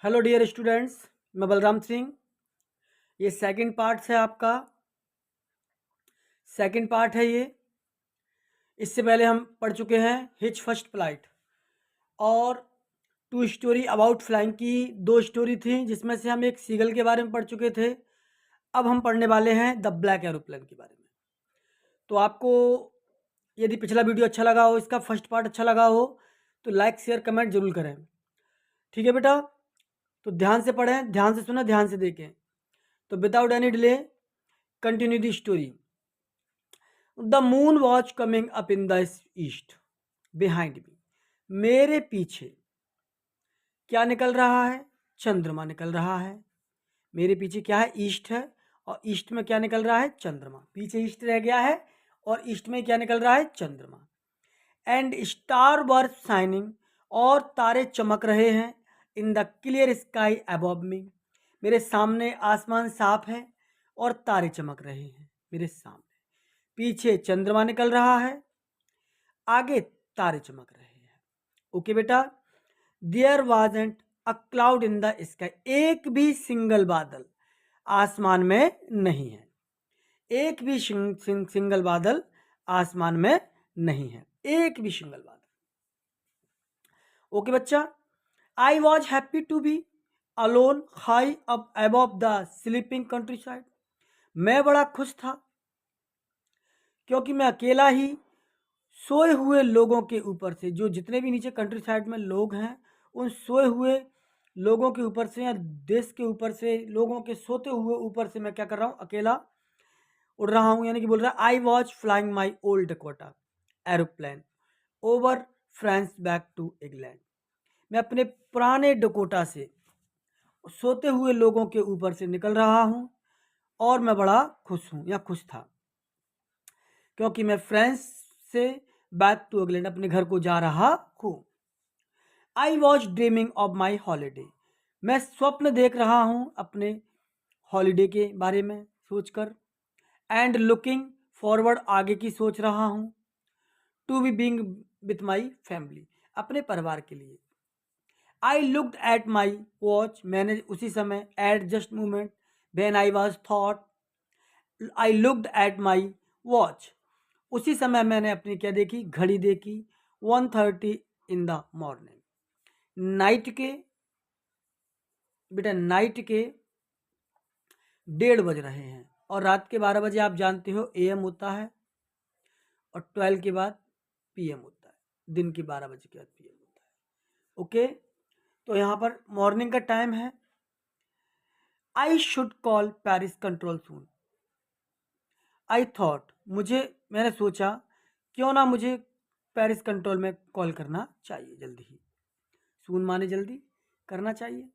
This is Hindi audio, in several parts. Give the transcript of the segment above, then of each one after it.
हेलो डियर स्टूडेंट्स, मैं बलराम सिंह। ये सेकंड पार्ट है आपका। सेकंड पार्ट है ये। इससे पहले हम पढ़ चुके हैं हिच फर्स्ट फ्लाइट और टू स्टोरी अबाउट फ्लाइंग की। दो स्टोरी थी जिसमें से हम एक सीगल के बारे में पढ़ चुके थे। अब हम पढ़ने वाले हैं द ब्लैक एरोप्लेन के बारे में। तो आपको यदि पिछला वीडियो अच्छा लगा हो, इसका फर्स्ट पार्ट अच्छा लगा हो, तो लाइक शेयर कमेंट जरूर करें। ठीक है बेटा, तो ध्यान से पढ़ें, ध्यान से सुना, ध्यान से देखें। तो without any delay continue the story. The moon watch coming up in the east behind me. मेरे पीछे क्या निकल रहा है? चंद्रमा निकल रहा है। मेरे पीछे क्या है? ईस्ट है, और ईस्ट में क्या निकल रहा है? चंद्रमा। पीछे ईस्ट रह गया है और ईस्ट में क्या निकल रहा है? चंद्रमा। एंड स्टार वर शाइनिंग, और तारे चमक रहे हैं। In the clear sky above मी। मेरे सामने आसमान साफ है और तारे चमक रहे हैं मेरे सामने। पीछे चंद्रमा निकल रहा है, आगे तारे चमक रहे हैं। ओके बेटा। There wasn't a cloud in the sky. एक भी सिंगल बादल आसमान में नहीं है। एक भी सिंगल बादल आसमान में नहीं है। एक भी सिंगल बादल। ओके बच्चा। I was happy to be alone high up above the sleeping countryside. मैं बड़ा खुश था क्योंकि मैं अकेला ही सोए हुए लोगों के ऊपर से, जो जितने भी नीचे कंट्री साइड में लोग हैं, उन सोए हुए लोगों के ऊपर से या देश के ऊपर से, लोगों के सोते हुए ऊपर से मैं क्या कर रहा हूँ? अकेला उड़ रहा हूँ। यानी कि बोल रहा है I was flying my old Dakota aeroplane over France back to England. मैं अपने पुराने डकोटा से सोते हुए लोगों के ऊपर से निकल रहा हूँ और मैं बड़ा खुश हूँ या खुश था क्योंकि मैं फ्रांस से बैक टू इंग्लैंड अपने घर को जा रहा हूँ। I was dreaming of my holiday. मैं स्वप्न देख रहा हूँ अपने हॉलीडे के बारे में सोचकर। एंड लुकिंग फॉरवर्ड, आगे की सोच रहा हूँ। To be being with my family, अपने परिवार के लिए। I looked at my watch, मैंने उसी समय, at just moment when I was thought. I looked at my watch, उसी समय मैंने अपनी क्या देखी? घड़ी देखी। 1:30 इन द मॉर्निंग। नाइट के बेटा, नाइट के 1:30 बज रहे हैं, और रात के 12 बजे आप जानते हो AM होता है, और 12 के बाद PM होता है। दिन के 12 बजे के बाद PM होता है। ओके, तो यहाँ पर मॉर्निंग का टाइम है। I should call Paris control soon. I thought, मैंने सोचा क्यों ना मुझे पेरिस कंट्रोल में कॉल करना चाहिए जल्दी ही। सून माने जल्दी, करना चाहिए।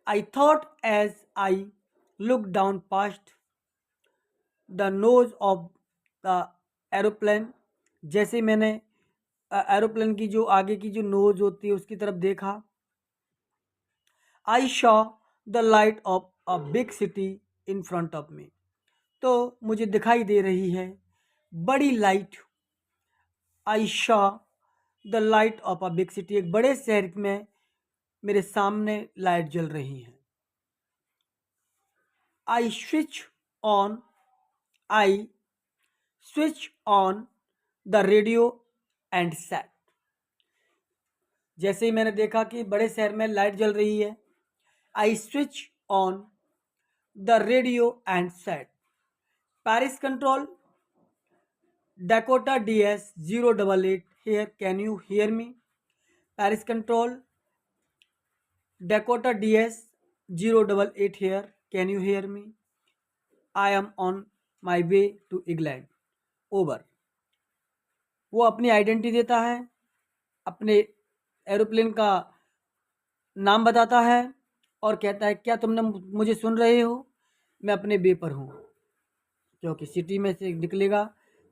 I thought as I look down past the nose of the aeroplane. जैसे मैंने एरोप्लेन की जो आगे की जो नोज होती है उसकी तरफ देखा। I saw the light of a big city in front of me. तो मुझे दिखाई दे रही है बड़ी light. I saw the light of a big city, एक बड़े शहर में मेरे सामने लाइट जल रही है। I switch on I switch on the radio and set. जैसे ही मैंने देखा कि बड़े शहर में लाइट जल रही है, I switch on the radio and set Paris control Dakota DS 088 here, can you hear me? Paris control Dakota DS 088 here, can you hear me? I am on my way to England, over। वो अपनी आइडेंटिटी देता है, अपने एरोप्लेन का नाम बताता है और कहता है क्या तुमने मुझे सुन रहे हो? मैं अपने वे पर हूँ। क्योंकि सिटी में से निकलेगा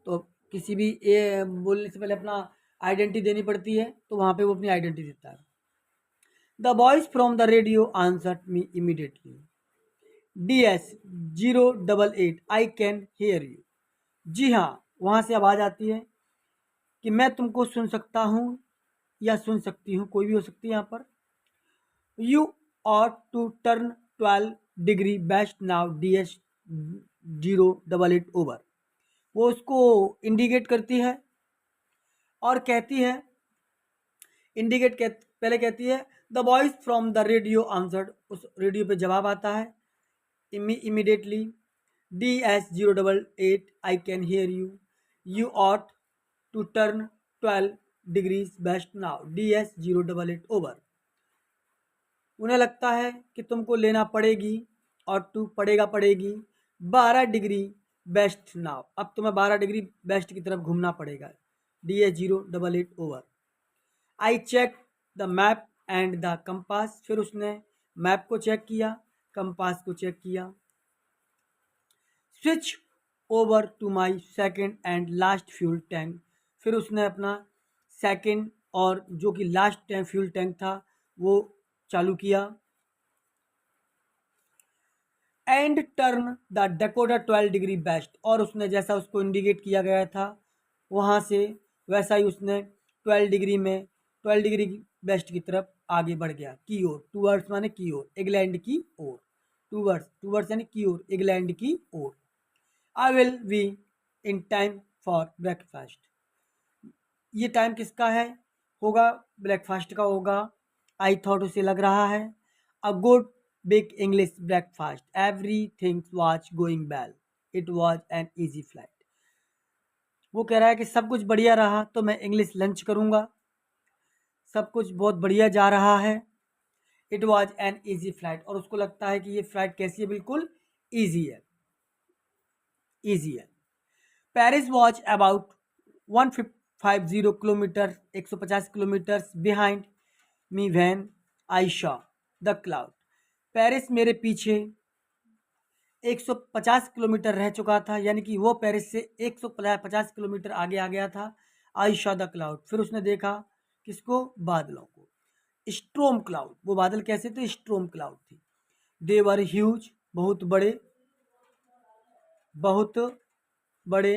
तो किसी भी बोलने से पहले अपना आइडेंटिटी देनी पड़ती है, तो वहाँ पे वो अपनी आइडेंटिटी देता है। The voice from the radio answered me immediately. DS 088 I can hear you. जी हाँ, वहाँ से आवाज़ आती है कि मैं तुमको सुन सकता हूँ या सुन सकती हूँ, कोई भी हो सकती है यहाँ पर। You ought to turn 12 degree west now DS 088 over. वो उसको इंडिकेट करती है और कहती है, पहले कहती है the voice from the radio answered, उस रेडियो पे जवाब आता है immediately, DS088 I can hear you, you ought to turn 12 degrees west now DS088 over. उन्हें लगता है कि तुमको लेना पड़ेगी और टू पड़ेगी 12 डिग्री बेस्ट नाउ, अब तुम्हें 12 डिग्री बेस्ट की तरफ घूमना पड़ेगा, DS088 over. I check the map and the compass, फिर उसने मैप को चेक किया, कंपास को चेक किया। Switch over to my second and last fuel tank, फिर उसने अपना सेकेंड और जो कि लास्ट फ्यूल टैंक था वो चालू किया। And turn the Dakota 12 degree west, और उसने जैसा उसको इंडिकेट किया गया था वहाँ से वैसा ही उसने 12 डिग्री में 12 डिग्री बेस्ट की तरफ आगे बढ़ गया, की ओर, टूवर्ड्स माने की ओर, इंग्लैंड की ओर, टूवर्ड्स यानी की ओर, इंग्लैंड की ओर। I will be in time for breakfast, ये टाइम किसका है, होगा ब्रेकफास्ट का होगा। आई थॉट, उसे लग रहा है, a good big English breakfast, everything was going well, it was an easy flight. वो कह रहा है कि सब कुछ बढ़िया रहा तो मैं इंग्लिश लंच करूँगा, सब कुछ बहुत बढ़िया जा रहा है। It was an easy flight, और उसको लगता है कि ये फ्लाइट कैसी है, बिल्कुल ईजी है, ईजी है। Paris was about 150 kilometre, 150 kilometre behind me when I saw the cloud, Paris मेरे पीछे 150 किलोमीटर रह चुका था, यानी कि वो पेरिस से 150 किलोमीटर आगे आ गया था। आई शॉ द क्लाउड, फिर उसने देखा किसको, बादलों को। स्ट्रोम क्लाउड, वो बादल कैसे थे, स्ट्रोम क्लाउड थी। दे वर ह्यूज, बहुत बड़े, बहुत बड़े।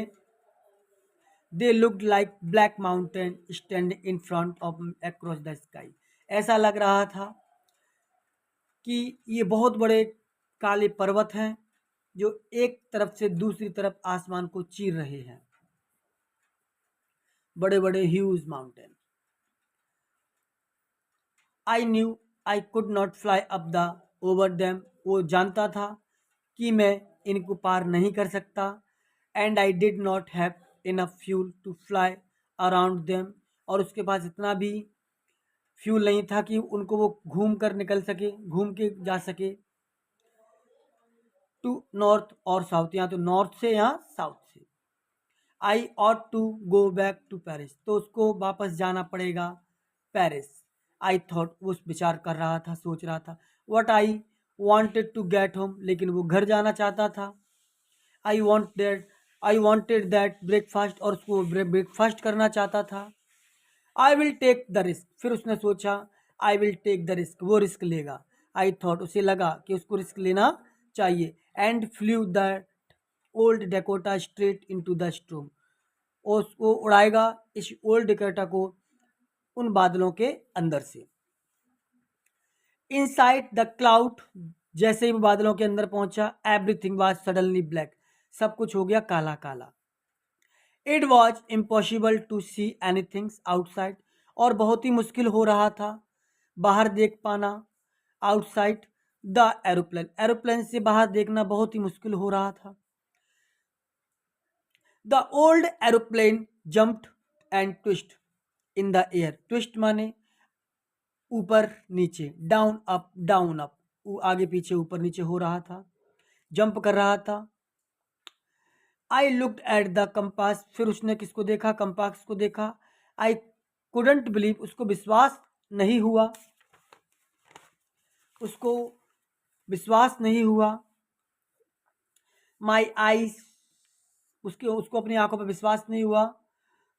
They looked like black mountain standing in front of across the sky, ऐसा लग रहा था कि ये बहुत बड़े काले पर्वत हैं जो एक तरफ से दूसरी तरफ आसमान को चीर रहे हैं, बड़े बड़े huge mountain. I knew I could not fly up the over them, वो जानता था कि मैं इनको पार नहीं कर सकता। And I did not have enough fuel to fly around them, और उसके पास इतना भी फ्यूल नहीं था कि उनको वो घूम कर निकल सके, घूम के जा सके टू नॉर्थ और साउथ, यहाँ तो नॉर्थ से यहाँ साउथ से। I ought to go back to Paris, तो उसको वापस जाना पड़ेगा पेरिस। आई थॉट, वो विचार कर रहा था, सोच रहा था। What I wanted to get home, लेकिन वो घर जाना चाहता था। आई वॉन्टेड दैट ब्रेकफास्ट, और उसको ब्रेकफास्ट करना चाहता था। I will take the risk, फिर उसने सोचा I will take the risk, वो रिस्क लेगा। आई थॉट, उसे लगा कि उसको रिस्क लेना चाहिए। And flu that old Dakota straight into the स्ट्रोम, उसको उड़ाएगा इस ओल्ड डेकोटा को उन बादलों के अंदर से। इनसाइड द क्लाउड, जैसे ही वो बादलों के अंदर पहुंचा, एवरीथिंग वाज सडनली ब्लैक, सब कुछ हो गया काला काला। It was impossible to see anything outside, और बहुत ही मुश्किल हो रहा था बाहर देख पाना। आउटसाइड द एरोप्लेन, एरोप्लेन से बाहर देखना बहुत ही मुश्किल हो रहा था। The old aeroplane jumped and twist in the air, twist माने ऊपर नीचे, डाउन अप, आगे पीछे ऊपर नीचे हो रहा था, जंप कर रहा था। I looked at the compass, फिर उसने किसको देखा, कंपास को देखा। आई कुडंट बिलीव, उसको विश्वास नहीं हुआ, उसको विश्वास नहीं हुआ। माई आईज, उसको अपनी आंखों पर विश्वास नहीं हुआ।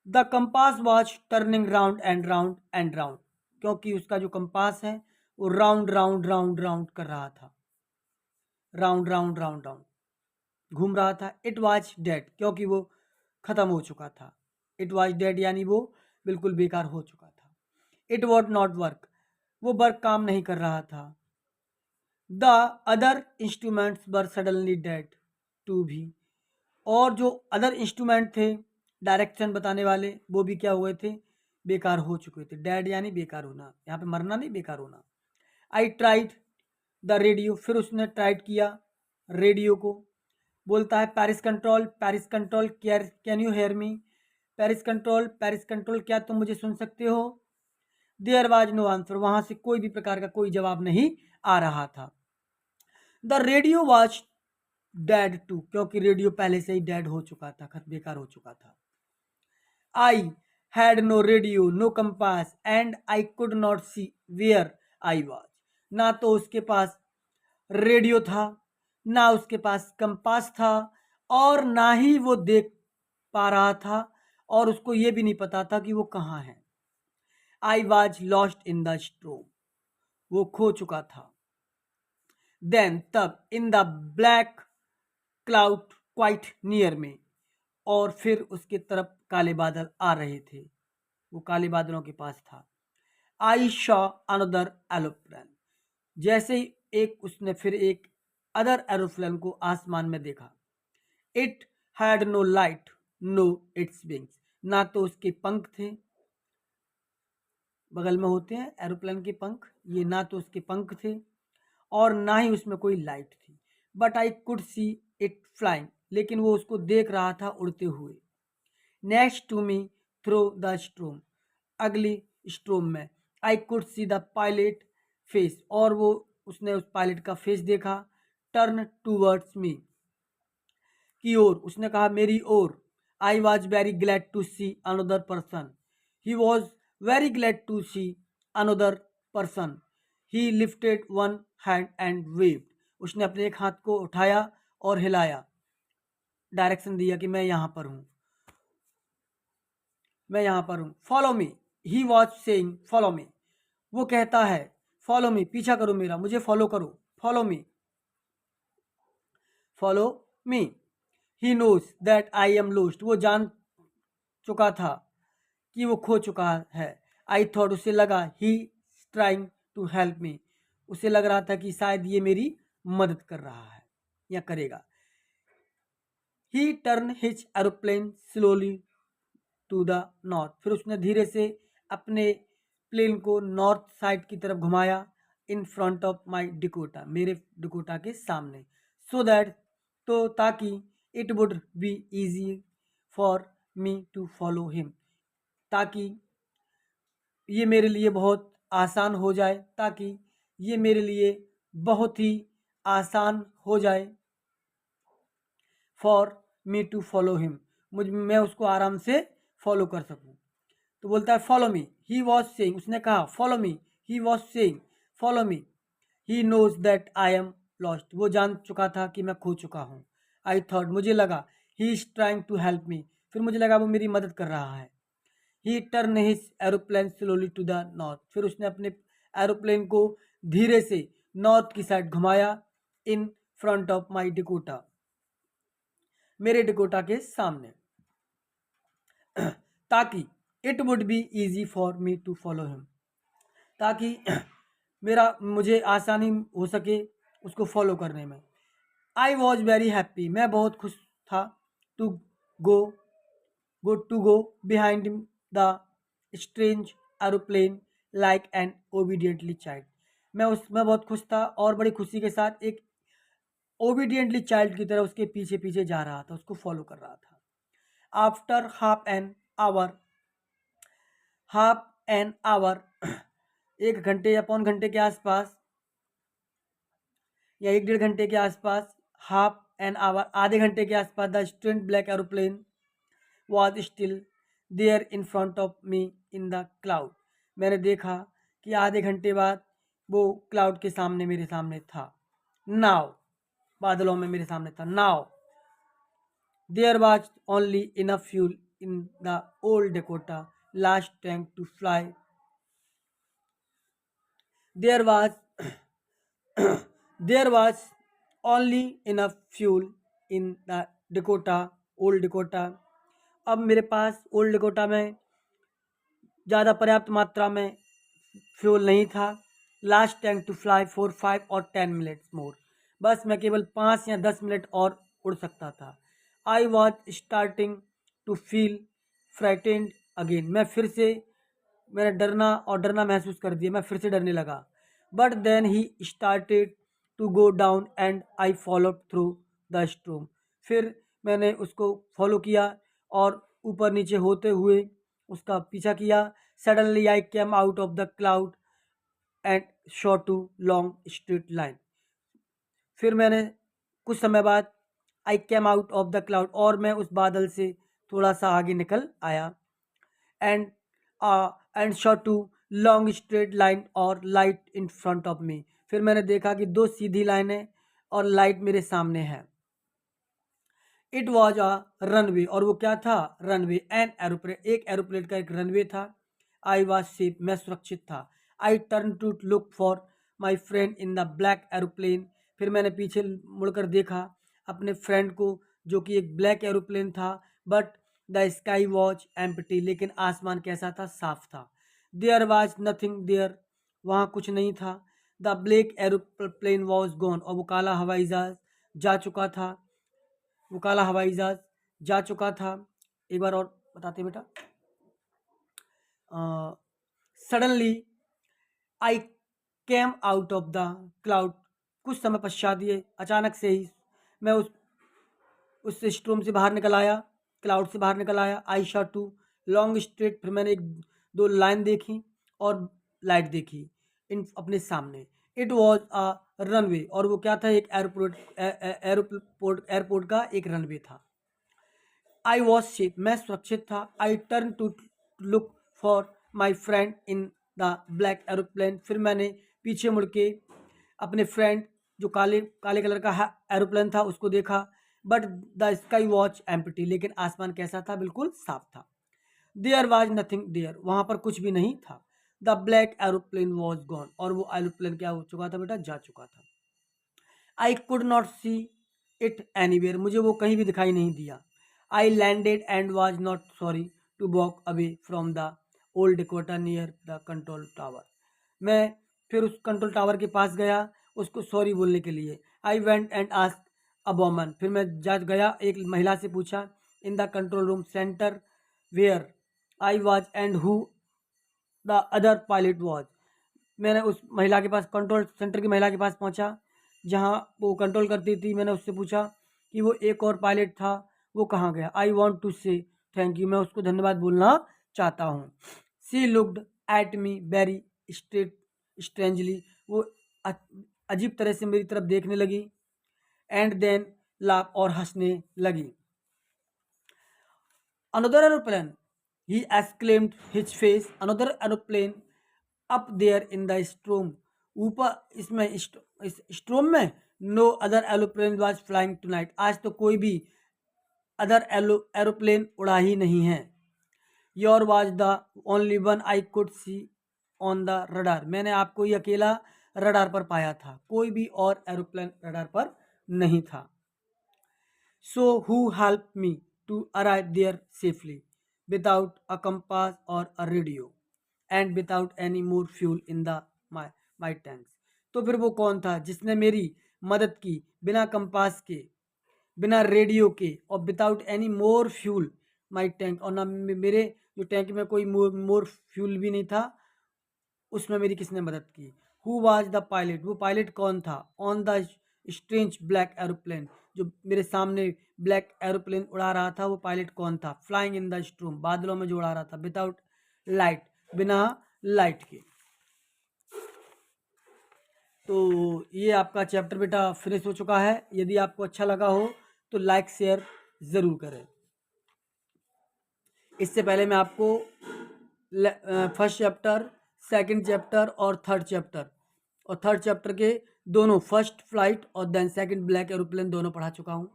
The compass was turning round and round and round, क्योंकि उसका जो कंपास है वो राउंड राउंड राउंड राउंड कर रहा था, राउंड राउंड राउंड राउंड घूम रहा था। इट वॉज डेड, क्योंकि वो ख़त्म हो चुका था। इट वॉज डेड यानी वो बिल्कुल बेकार हो चुका था। इट वॉज नॉट वर्क, वो वर्क काम नहीं कर रहा था। The other instruments were suddenly dead too भी, और जो अदर इंस्ट्रूमेंट थे डायरेक्शन बताने वाले वो भी क्या हुए थे, बेकार हो चुके थे। डेड यानी बेकार होना, यहाँ पे मरना नहीं, बेकार होना। आई ट्राइड द रेडियो, फिर उसने ट्राइड किया रेडियो को। बोलता है Paris control can you hear me, Paris control क्या तुम मुझे सुन सकते हो। देयर वाज नो आंसर, वहां से कोई भी प्रकार का कोई जवाब नहीं आ रहा था। The radio was dead too, क्योंकि रेडियो पहले से ही डेड हो चुका था, बेकार हो चुका था। I had no radio no compass and I could not see where I was, ना तो उसके पास रेडियो था, ना उसके पास कंपास था, और ना ही वो देख पा रहा था, और उसको ये भी नहीं पता था कि वो कहाँ है। I was lost in the स्ट्रोम, वो खो चुका था। देन तब इन the black cloud quite near में, और फिर उसके तरफ काले बादल आ रहे थे, वो काले बादलों के पास था। आई शॉ अनदर एरोप्लेन, जैसे ही उसने फिर एक अदर एरोप्लेन को आसमान में देखा। It had no light no its wings, ना तो उसके पंख थे, बगल में होते हैं एरोप्लेन के पंख, ये ना तो उसके पंख थे और ना ही उसमें कोई लाइट थी। But I could see it flying, लेकिन वो उसको देख रहा था उड़ते हुए। Next to me through the storm, अगली स्ट्रोम में। I could see the pilot face, और वो उसने उस पायलट का फेस देखा। टर्न टूवर्ड्स मी, की ओर, उसने कहा मेरी ओर। I was very glad to see another person, he was very glad to see another person, he lifted one hand and waved, उसने अपने एक हाथ को उठाया और हिलाया, डायरेक्शन दिया कि मैं यहाँ पर हूँ, मैं यहाँ पर हूँ। Follow me, he was saying follow मी, वो कहता है फॉलो मी, पीछा करो मेरा, मुझे फॉलो करो, follow me, follow me. He knows that I am lost, वो जान चुका था कि वो खो चुका है। आई थॉट, उसे लगा, he trying to help me, उसे लग रहा था कि शायद ये मेरी मदद कर रहा है या करेगा। He turn his aeroplane slowly to the north, फिर उसने धीरे से अपने प्लेन को नॉर्थ साइड की तरफ घुमाया। In front of my Dakota, मेरे डिकोटा के सामने। सो दैट, तो ताकि it would be easy for me to follow him, ताकि ये मेरे लिए बहुत आसान हो जाए, ताकि ये मेरे लिए बहुत ही आसान हो जाए। For me to follow him, मैं उसको आराम से फॉलो कर सकूं। तो बोलता है follow me, he was saying, उसने कहा follow me, he was saying follow me, he knows that I am lost, वो जान चुका था कि मैं खो चुका हूँ। आई थॉट, मुझे लगा, he is trying to help me, फिर मुझे लगा वो मेरी मदद कर रहा है। He turn his aeroplane slowly to the north, फिर उसने अपने एरोप्लेन को धीरे से नॉर्थ की साइड घुमाया। In front of my Dakota, मेरे डिकोटा के सामने, ताकि it would be easy for me to follow him, ताकि मुझे आसानी हो सके उसको फॉलो करने में। आई वॉज वेरी हैप्पी, मैं बहुत खुश था। To go go behind the strange aeroplane like an obediently child, मैं बहुत खुश था और बड़ी खुशी के साथ एक ओबीडियंटली चाइल्ड की तरह उसके पीछे पीछे जा रहा था, उसको फॉलो कर रहा था। आफ्टर हाफ एन आवर, एक घंटे या पौन घंटे के आसपास, या एक डेढ़ घंटे के आसपास, हाफ एन आवर, आधे घंटे के आसपास, the strange black aeroplane was still there in front of me in the cloud, मैंने देखा कि आधे घंटे बाद वो क्लाउड के सामने मेरे सामने था। नाव, बादलों में मेरे सामने था। Now there was only enough fuel in the old Dakota last tank to fly, there was there was only enough fuel in the Dakota, old Dakota, अब मेरे पास ओल्ड डिकोटा में ज़्यादा पर्याप्त मात्रा में फ्यूल नहीं था। Last tank to fly for 5 और 10 मिनट्स मोर। बस मैं केवल 5 या 10 मिनट और उड़ सकता था। I was starting to feel frightened again. मैंने डरना महसूस कर दिया, मैं फिर से डरने लगा। But then he started to go down and I follow through the storm. फिर मैंने उसको फॉलो किया और ऊपर नीचे होते हुए उसका पीछा किया। Suddenly I came out of the cloud and saw two long straight line. फिर मैंने कुछ समय बाद I came out of the cloud, और मैं उस बादल से थोड़ा सा आगे निकल आया। And and saw two long straight line और light in front of me. फिर मैंने देखा कि 2 सीधी लाइनें और लाइट मेरे सामने है। इट वॉज अ रनवे, और वो क्या था? रनवे। एन एरोप्लेन, एक एरोप्लेन का एक रनवे था। आई वॉज सेफ, मैं सुरक्षित था। I turn to look for my friend in the black aeroplane. फिर मैंने पीछे मुड़कर देखा अपने फ्रेंड को, जो कि एक ब्लैक एरोप्लेन था। But the sky was empty, लेकिन आसमान कैसा था? साफ था। देयर वॉज नथिंग देयर, वहाँ कुछ नहीं था। The black aeroplane was gone, और वो काला हवाई जहाज जा चुका था। वो काला हवाई जहाज जा चुका था। एक बार और बताते बेटा। Suddenly I came out of the cloud. कुछ समय पश्चात, ये अचानक से ही मैं उस स्ट्रोम से बाहर निकल आया, क्लाउड से बाहर निकल आया। आई शॉ टू लॉन्ग स्ट्रेट, फिर मैंने एक दो लाइन देखी और लाइट देखी इन अपने सामने। इट वॉज अ रनवे, और वो क्या था? एक एयरपोर्ट का एक रनवे था। आई वॉज सेफ, मैं सुरक्षित था। I turn to look for my friend in the black aeroplane. फिर मैंने पीछे मुड़ के अपने फ्रेंड, जो काले काले कलर का एरोप्लेन था, उसको देखा। But the sky watch empty, लेकिन आसमान कैसा था? बिल्कुल साफ था। देयर वॉज नथिंग देयर, वहाँ पर कुछ भी नहीं था। The black aeroplane was gone, और वो एरोप्लेन क्या हो चुका था बेटा? जा चुका था। I could not see it anywhere, मुझे वो कहीं भी दिखाई नहीं दिया। I landed and was not sorry to walk away from the old equator near the control tower. मैं फिर उस कंट्रोल टावर के पास गया उसको सॉरी बोलने के लिए। I went and ask a woman, फिर मैं जा गया, एक महिला से पूछा। In the control room centre where I was and who the other pilot was. मैंने उस महिला के पास, कंट्रोल सेंटर की महिला के पास पहुंचा जहां वो कंट्रोल करती थी। मैंने उससे पूछा कि वो एक और पायलट था, वो कहाँ गया? I want to say thank you, मैं उसको धन्यवाद बोलना चाहता हूँ। She looked at me very strangely, वो अजीब तरह से मेरी तरफ देखने लगी। एंड देन लाफ, और हंसने लगी। Another aeroplane, he exclaimed, his face another aeroplane up there in the storm। ऊपर इसमें इस स्ट्रोम में no other aeroplane was flying tonight, आज तो कोई भी अदर एरोप्लेन उड़ा ही नहीं है। Your was the only one I could C on the radar, मैंने आपको ही अकेला रडार पर पाया था, कोई भी और एरोप्लेन रडार पर नहीं था। So who helped me to arrive there safely without a compass or a radio and without any more fuel in my tanks? तो फिर वो कौन था जिसने मेरी मदद की बिना कंपास के, बिना रेडियो के, और विदाउट एनी मोर फ्यूल माई टैंक, और ना मेरे जो टैंक में कोई मोर फ्यूल भी नहीं था, उसमें मेरी किसने मदद की? हु वाज द पायलट, वो पायलट कौन था? On the strange black aeroplane, जो मेरे सामने ब्लैक एरोप्लेन उड़ा रहा था, वो पायलट कौन था? फ्लाइंग इन द स्ट्रोम, बादलों में जो उड़ा रहा था। विदाउट लाइट, बिना लाइट के। तो ये आपका चैप्टर बेटा फिनिश हो चुका है। यदि आपको अच्छा लगा हो तो लाइक शेयर ज़रूर करें। इससे पहले मैं आपको फर्स्ट चैप्टर, सेकंड चैप्टर और थर्ड चैप्टर के दोनों, फर्स्ट फ्लाइट और देन सेकंड ब्लैक एरोप्लेन, दोनों पढ़ा चुका हूँ।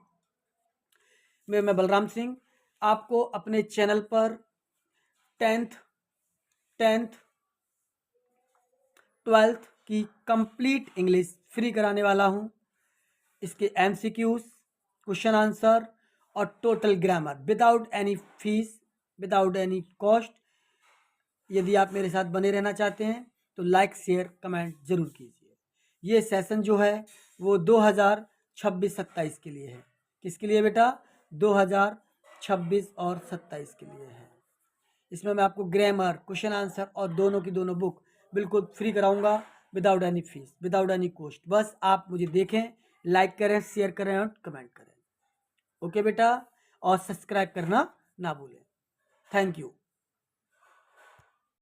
मैं बलराम सिंह आपको अपने चैनल पर टेंथ 12th की कंप्लीट इंग्लिश फ्री कराने वाला हूँ। इसके MCQs, क्वेश्चन आंसर और total grammar without any fees, without any cost. यदि आप मेरे साथ बने रहना चाहते हैं तो लाइक शेयर कमेंट जरूर कीजिए। ये सेशन जो है वो 2026-27 के लिए है। किसके लिए बेटा? 2026 और 27 के लिए है। इसमें मैं आपको ग्रामर, क्वेश्चन आंसर और दोनों की दोनों बुक बिल्कुल फ्री कराऊंगा, without any fees, without any cost. बस आप मुझे देखें, लाइक करें, शेयर करें और कमेंट करें। ओके बेटा, और सब्सक्राइब करना ना भूलें। Thank you.